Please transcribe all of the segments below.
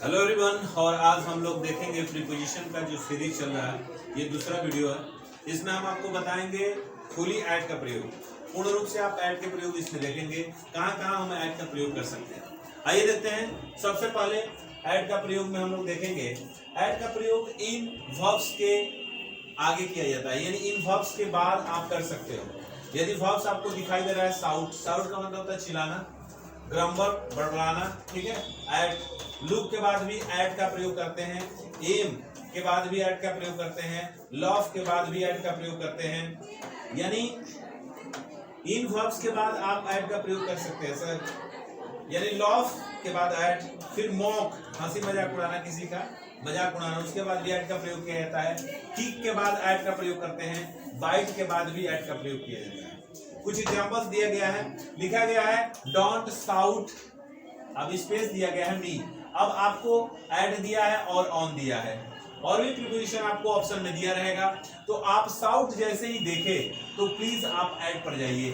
Hello everyone, और आज हम लोग देखेंगे प्रीपोजिशन का जो सीरीज चल रहा है, ये दूसरा वीडियो है। इसमें हम आपको बताएंगे फुली ऐड का प्रयोग। पूर्ण रूप से आप ऐड के प्रयोग इसमें देखेंगे, कहाँ कहाँ हम ऐड का प्रयोग कर सकते हैं। आइए देखते हैं। सबसे पहले ऐड का प्रयोग में हम लोग देखेंगे, ऐड का प्रयोग इन वर्ब्स के आगे किया जाता है, यानी इन वर्ब्स के बाद आप कर सकते हो। यदि वर्ब्स आपको दिखाई दे रहा है साउट, साउट का मतलब होता है चिल्लाना, ग्रामर बड़बड़ाना, ठीक है। ऐड लुक के बाद भी ऐड का प्रयोग करते हैं, एम के बाद भी ऐड का प्रयोग करते हैं, लव के बाद भी ऐड का प्रयोग करते हैं। यानी इन वर्ब्स के बाद आप ऐड का प्रयोग कर सकते हैं सर। यानी लव के बाद ऐड, फिर मॉक हंसी मजाक उड़ाना, किसी का मजाक उड़ाना, उसके बाद भी ऐड का प्रयोग किया जाता है। किक के बाद ऐड का प्रयोग करते हैं, बाइट के बाद भी ऐड का प्रयोग किया जाता है। कुछ एग्जांपल्स दिया गया है, लिखा गया है डोंट साउट, अब स्पेस दिया गया है मी। अब आपको ऐड दिया है और ऑन दिया है, और भी प्रीपोजिशन आपको ऑप्शन में दिया रहेगा। तो आप साउट जैसे ही देखे तो प्लीज आप ऐड पर जाइए।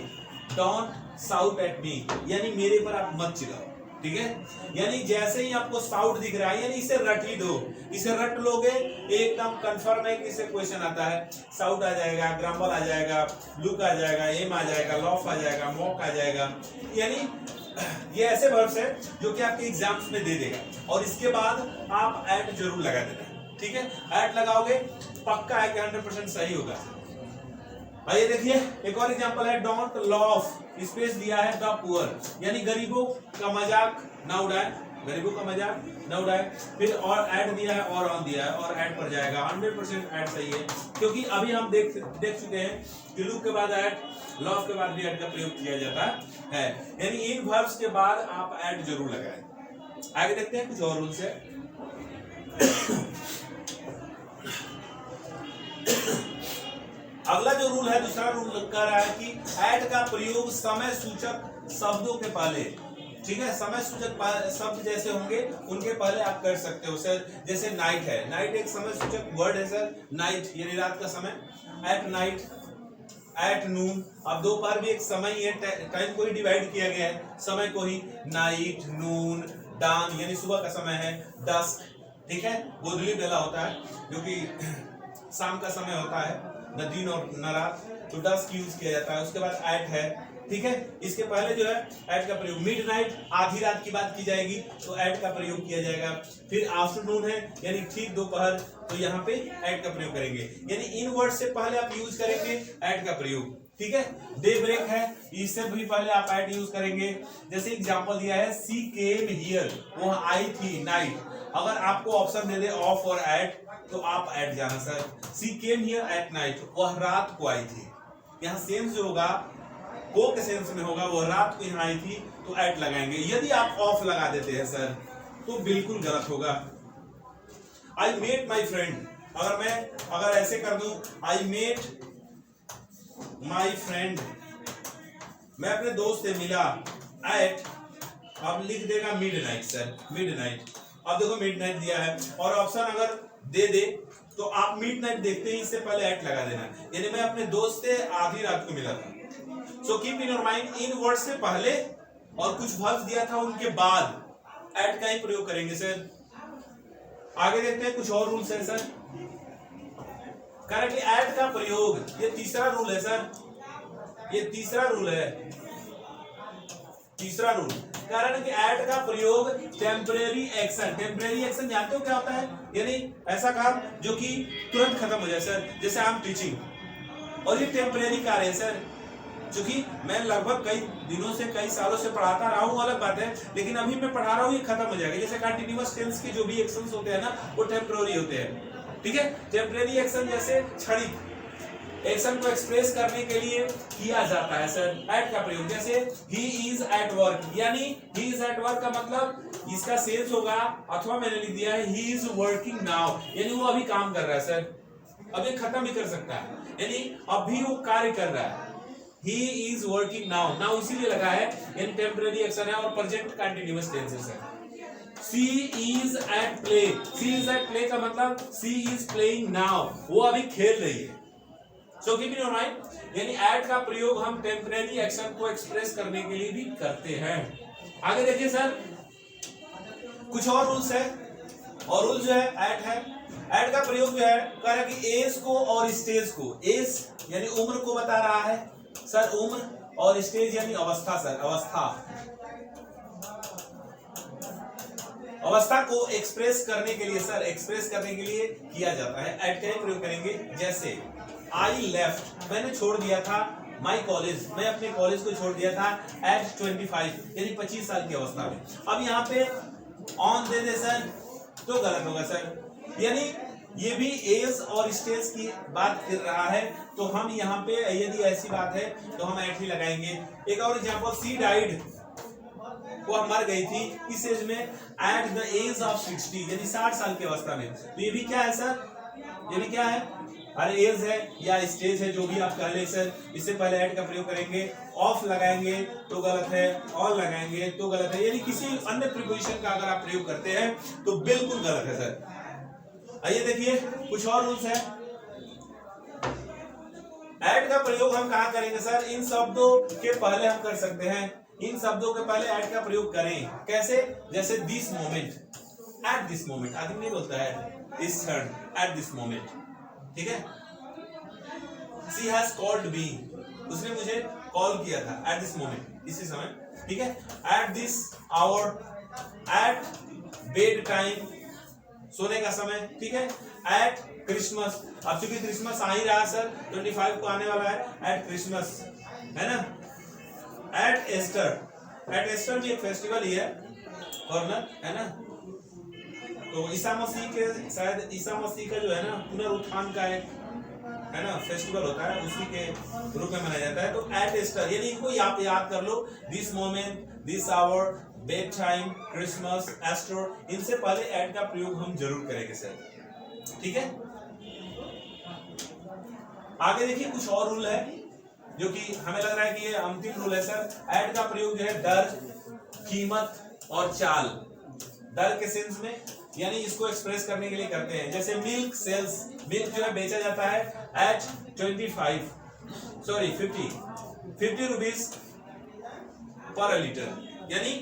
डोंट साउट एट मी, यानी मेरे पर आप मत चिल्लाओ, ठीक है। यानी जैसे ही आपको साउट दिख रहा है, यानी इसे रट ही दो। इसे रट लोगे एकदम कंफर्म है कि इसे क्वेश्चन आता है। साउट आ जाएगा, ग्रामर आ जाएगा, लुक आ जाएगा, एम आ जाएगा, लॉफ आ जाएगा, मॉक आ जाएगा। यानी ये ऐसे वर्ब्स है जो कि आपके एग्जाम्स में दे देगा, और इसके बाद आप ऐड जरूर लगा देना, ठीक है। ऐड लगाओगे पक्का है कि 100% सही होगा। आइए देखिए, एक और एग्जांपल है डोंट लॉफ, स्पेस दिया है द पुअर, यानी गरीबों का मजाक ना उड़ाए, गरीबों का मजाक ना उड़ाए। फिर और ऐड दिया है और ऑन दिया है, और ऐड पर जाएगा। 100% ऐड सही है, क्योंकि अभी हम देख चुके हैं कि लुक के बाद ऐड, लॉफ के बाद भी ऐड का प्रयोग किया जाता है। यानी इन वर्ब्स के बाद आप ऐड जरूर लगाएं। आगे देखते हैं कुछ और रूल्स है। अगला जो रूल है, दूसरा रूल कह रहा है कि ऐड का प्रयोग समय सूचक शब्दों के पहले, ठीक है। समय सूचक शब्द जैसे होंगे उनके पहले आप कर सकते हो सर। जैसे नाइट है, नाइट एक समय सूचक वर्ड है सर। नाइट यानी रात का समय, एट नाइट, एट नून। अब दोपहर भी एक समय ही है, टाइम को ही डिवाइड किया गया है, समय को ही। नाइट, नून, डान यानी सुबह का समय है, डस्क, ठीक है, गोधूली बेला होता है, जो कि शाम का समय होता है, न दिन और न रात, तो डस्क यूज किया जाता है। उसके बाद एट है, ठीक है। इसके पहले जो है ऐड का प्रयोग मिडनाइट, आधी रात की बात की जाएगी तो ऐड का प्रयोग किया जाएगा। फिर आफ्टरनून है, यानी ठीक दोपहर, तो यहाँ पे ऐड का प्रयोग करेंगे। यानी इन वर्ड से पहले आप यूज करेंगे ऐड का प्रयोग, ठीक है। डे ब्रेक है, इससे भी पहले आप ऐड यूज करेंगे। जैसे एग्जांपल दिया है सी केम हियर, वो आई थी नाइट। अगर आपको ऑप्शन दे दे ऑफ और ऐड, तो आप ऐड जाना sir. She came here at night, वह रात को आई थी। यहाँ सेंस जो होगा को के सेंस में होगा, वो रात को यहाँ आई थी, तो ऐड लगाएंगे। यदि आप ऑफ लगा देते हैं सर तो बिल्कुल गलत होगा। आई मेट माई फ्रेंड, अगर ऐसे कर दूं, आई मेट माई फ्रेंड, मैं अपने दोस्त से मिला, एट, अब लिख देगा मिडनाइट सर, मिडनाइट। अब देखो मिडनाइट दिया है, और ऑप्शन अगर दे दे तो आप मिडनाइट देखते ही इससे पहले ऐड लगा देना, यानी मैं अपने दोस्त से आधी रात को मिला था। So keep in your mind, in word से पहले और कुछ वर्ब्स दिया था उनके बाद ऐड का ही प्रयोग करेंगे सर। आगे देखते हैं कुछ और रूल्स है सर। करेक्टली ऐड का प्रयोग, ये तीसरा रूल है सर, ये तीसरा रूल है, तीसरा रूल। कारण कि ऐड का प्रयोग टेम्परेरी एक्शन, टेम्परेरी एक्शन जानते हो क्या होता है? यानी ऐसा काम जो कि तुरंत खत्म हो जाए सर। जैसे आई एम टीचिंग, और ये टेम्परेरी कार्य है सर, क्योंकि मैं लगभग कई दिनों से, कई सालों से पढ़ाता रहा हूँ, अलग बात है, लेकिन अभी मैं पढ़ा रहा हूँ, ये खत्म हो जाएगा। जैसे कंटिन्यूअस टेंस के जो भी एक्शंस होते हैं ना, वो टेम्परेरी होते हैं, ठीक है। टेम्परेरी एक्शन जैसे क्षणिक एक्शन को एक्सप्रेस करने के लिए किया जाता है सर ऐड का प्रयोग। जैसे ही इज एट वर्क, यानी ही इज एट वर्क का मतलब इसका सेंस होगा, अथवा मैंने लिख दिया है ही इज वर्किंग नाउ, यानी वो अभी काम कर रहा है सर, अभी खत्म भी कर सकता है, यानी अभी वो कार्य कर रहा है। He is working now, now इसीलिए लगा है, यानी टेम्परेरी एक्शन है, और प्रेजेंट कंटिन्यूअस टेंसेस है। She is at play, she is at play का मतलब she is playing now, वो अभी खेल रही है। So keep in your mind, यानी ऐड का प्रयोग हम टेम्परेरी एक्शन को एक्सप्रेस करने के लिए भी करते हैं। आगे देखिए सर, कुछ और रूल्स है। और रूल जो है एट का प्रयोग जो है कह रहा है कि एज को और स्टेज को, एज यानी उम्र को बता रहा है सर, उम्र, और स्टेज यानी अवस्था सर, अवस्था को एक्सप्रेस करने के लिए सर, एक्सप्रेस करने के लिए किया जाता है। एट का प्रयोग करेंगे, जैसे आई लेफ्ट, मैंने छोड़ दिया था माई कॉलेज, मैं अपने कॉलेज को छोड़ दिया था एट 25 यानी 25 साल की अवस्था में। अब यहाँ पे ऑन दे दे सर तो गलत होगा सर, यानी ये भी एज और स्टेज की बात कर रहा है, तो हम यहाँ पे यदि ऐसी बात है तो हम एट ही लगाएंगे। एक और एग्जांपल, सी डाइड, वो मर गई थी इस एज में एट द एज ऑफ 60 यानी 60 साल की अवस्था में। तो ये भी क्या है सर, ये भी क्या है, अरे एज है या स्टेज है, जो भी आप कह ले सर। इससे पहले एट का प्रयोग करेंगे, ऑफ लगाएंगे तो गलत है, ऑन लगाएंगे तो गलत है, यानी किसी अन्य प्रीपोजिशन का अगर आप प्रयोग करते हैं तो बिल्कुल गलत है सर। आइए देखिए कुछ और रूल्स है। एट का प्रयोग हम कहाँ करेंगे सर, इन शब्दों के पहले हम कर सकते हैं, इन शब्दों के पहले एट का प्रयोग करें, कैसे, जैसे this moment, at this moment, आदमी नहीं बोलता है इस क्षण, एट दिस मोमेंट, ठीक है। शी हैज कॉल्ड मी, उसने मुझे कॉल किया था एट दिस मोमेंट, इसी समय, ठीक है। At this hour, at bedtime, सोने का समय, ठीक है। एट क्रिसमस, अब चूंकि क्रिसमस आ ही रहा सर, 25 को आने वाला है, एट क्रिसमस, है ना। एट एस्टर, एट एस्टर भी एक फेस्टिवल ही है, फॉरनर, है ना। तो ईसा मसीह के, शायद ईसा मसीह का जो है ना पुनरुत्थान का एक, है ना, फेस्टिवल होता है, उसी के रूप में मनाया जाता है। तो एट एस्टर, यानी इनको आप याद कर लो, this moment, this hour, bed time, Christmas, Easter, इनसे पहले एट का प्रयोग हम जरूर करेंगे सर, ठीक है। आगे देखिए कुछ और रूल है जो कि हमें लग रहा है कि ये अंतिम रूल है सर। एट का प्रयोग जो है दर, कीमत और चाल, दर के सेंस में, यानी इसको एक्सप्रेस करने के लिए करते हैं। जैसे मिल्क सेल्स, मिल्क जो है बेचा जाता है एट 50 रुपीज पर लीटर, यानी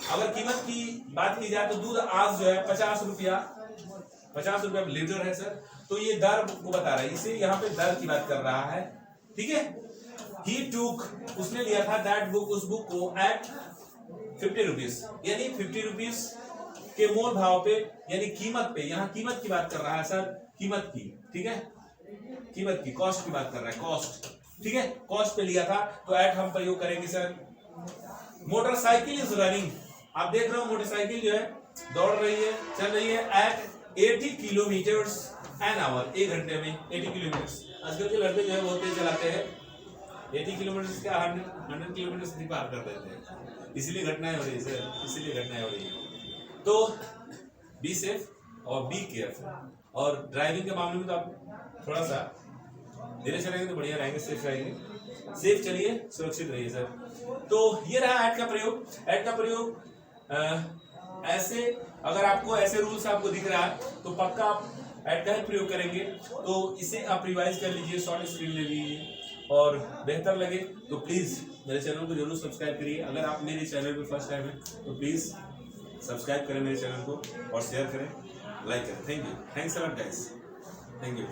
अगर कीमत की बात की जाए तो दूध आज जो है 50 रुपया लीटर है सर। तो ये दर को बता रहा है, इसे यहाँ पे दर की बात कर रहा है, ठीक है। ही टूक, उसने लिया था दैट बुक, उस बुक को एट 50 रुपीज, यानी 50 रुपीज के मोल भाव पे, यानी कीमत पे, यहाँ कीमत की बात कर रहा है सर, कीमत की, ठीक है, कीमत की, कॉस्ट की बात कर रहा है, कॉस्ट, ठीक है, कॉस्ट पे लिया था, तो एट हम प्रयोग करेंगे सर। मोटरसाइकिल इज रनिंग, आप देख रहे हो मोटरसाइकिल जो है दौड़ रही है, चल रही है एट 80 किलोमीटर्स एन आवर, एक घंटे में 80 किलोमीटर्स। आजकल के लड़के जो है बहुत तेज चलाते हैं, 80 किलोमीटर का 100 किलोमीटर भी पार कर देते हैं, इसीलिए घटनाएं हो रही है सर, इसीलिए घटनाएं हो रही है। तो बी सेफ और बी केयरफुल, और ड्राइविंग के मामले में तो आप थोड़ा सा धीरे चलेंगे तो बढ़िया रहेंगे, सेफ रहेंगे, सेफ चलिए, सुरक्षित रहिए सर। तो ये रहा एट का प्रयोग। एट का प्रयोग ऐसे, अगर आपको ऐसे रूल्स आपको दिख रहा है तो पक्का आप एट का ही प्रयोग करेंगे। तो इसे आप रिवाइज कर लीजिए, शॉर्ट स्क्रीन ले लीजिए, और बेहतर लगे तो प्लीज़ मेरे चैनल को जरूर सब्सक्राइब करिए। अगर आप मेरे चैनल पर फर्स्ट टाइम है तो प्लीज़ सब्सक्राइब करें मेरे चैनल को, और शेयर करें, लाइक करें। Thank you, thanks a lot guys, thank you.